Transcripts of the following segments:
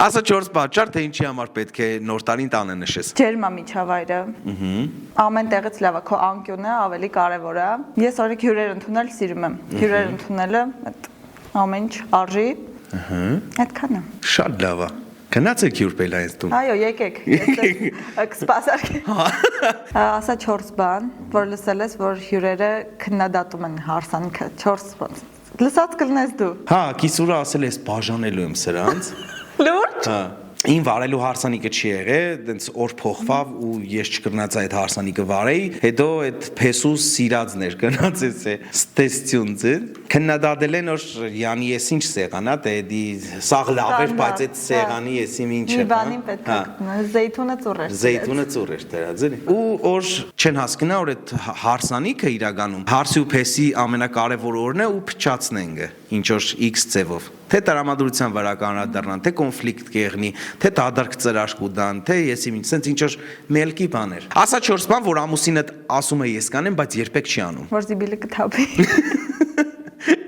Ասա 4 պատճառ, թե ինչի համար պետք է նոր տարին տանը նշես։ Ջերմամիջավայրը։ Ամեն տեղից լավ է, քո անկյունը ավելի կարևոր է։ Ես օրինակ հյուրեր ընդունել սիրում եմ։ Հյուրեր ընդունելը այդ ամեն ինչ արժի։ Այդքան է։ Շատ լավ է։ Գնացեք հյուր պելայից տուն։ Այո, եկեք։ Կսպասարկե։ Ասա 4 բան, որ լսել ես, որ հյուրերը քննադատում են հարսանիքը, 4 բան։ Լսած կլնես դու։ Հա, կիսուրը ասել ես բաժանելու եմ սրանց։ Լուրջ։ Հա։ Ին վարելու հարսանիքը չի եղել, դենց օր փոխվավ ու ես չկրնացա այդ հարսանիքը վարեի, հետո այդ փեսուս սիրածն էր գնացես է ստեսցյունձը, քննադատել են որ յանի ես ինչ սեղանա, դե դի սաղ լավ էր, բայց այդ սեղանի ես իմ ինչը։ Մի բանին պետք է զեյթունը ծուռ էր։ Զեյթունը ծուռ էր դրած էլի։ Ու որ չեն հասկնա որ այդ հարսանիքը իրականում հարսի ու փեսի ամենակարևոր օրն է ու փչացնենք ինչ որ X ձևով։ Թե տրամադրության վրա կանրադառնան, թե կոնֆլիկտ կեղնի, թե դադարք ծրաշք ուտան, թե ես ինչ sense ինչ որ մելքի բաներ։ Ասա 4 բան, որ ամուսինդ ասում է ես կանեմ, բայց երբեք չի անում։ Որ զիբիլը կթափի։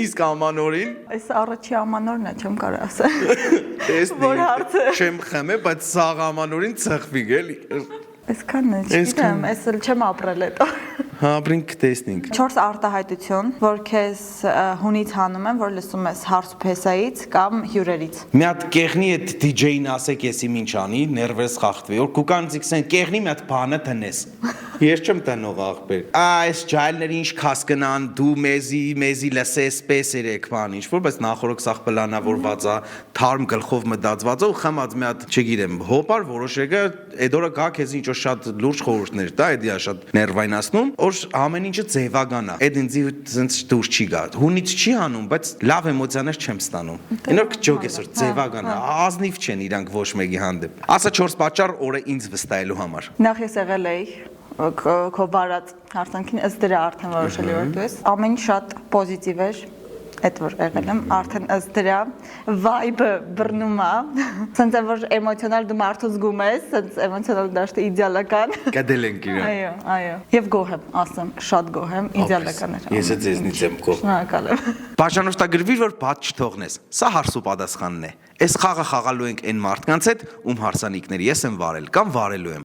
Իսկ ամանորին։ Այս առաջի ամանորն է, չեմ կարող ասել։ Տեսնի։ Որ հարցը։ Չեմ խմե, բայց սաղ ամանորին ծխվի էլի։ Այսքանն է, չգիտեմ, ես էլ չեմ ապրել այդ։ Հա, բրինք տեսնենք։ 4 արտահայտություն, որ քեզ հունից հանում են, որ լսում ես հարս ու փեսայից կամ հյուրերից։ Մի հատ կեղնի այդ DJ-ին ասեք ես իմ ինչ անի, ներվես խախտվի, որ կուկանցիկ ասեն կեղնի մի հատ բանը տնես։ Ես չեմ տնող աղբեր։ Այս ջայլները ինչ քասկնան, դու մեզի լսես պես երեք բան, ինչ որ բայց նախորդ սախ պլանավորված է, թարմ գլխով մտածված է ու խմած մի հատ, չգիտեմ, հոպար որոշեկը, այդ օրը գա քեզ ինչ որ շատ լուրջ խորհուրդներ տա, դա է շատ ներվայնացնում, որ ամեն ինչը ձևական է։ Այդ ինձ ցենց դուր չի գա։ Հունից չի հանում, բայց լավ էմոցիաներ չեմ ստանում։ Ինոր կջոգ էս որ ձևական է, ազնիվ չեն իրանք ոչ մեկի հանդեպ։ Ասա 4 պատճառ օրը ինձ վստահելու համար։ Նախ ես եղել էի քո բարած հարսանքին ըստ դրա արդեն որոշել որ դու ես ամեն ինչ շատ պոզիտիվ էր այդ որ եղել եմ արդեն ըստ դրա vibe-ը բռնում է ցենց որ էմոցիոնալ դու մարդու զգում ես ցենց էմոցիոնալ դաշտը իդեալական Կդել ենք իրան։ Այո եւ գոհ եմ ասեմ շատ գոհ եմ իդեալական էր Ես ձեզնից եմ գոհ շնորհակալ եմ Բաժանորդագրվիր որ բաց չթողնես սա հարսու պատասխանն է Այս խաղը խաղալու ենք այն մարդկանց հետ ում հարսանիքներ ես եմ վարել կամ վարելու եմ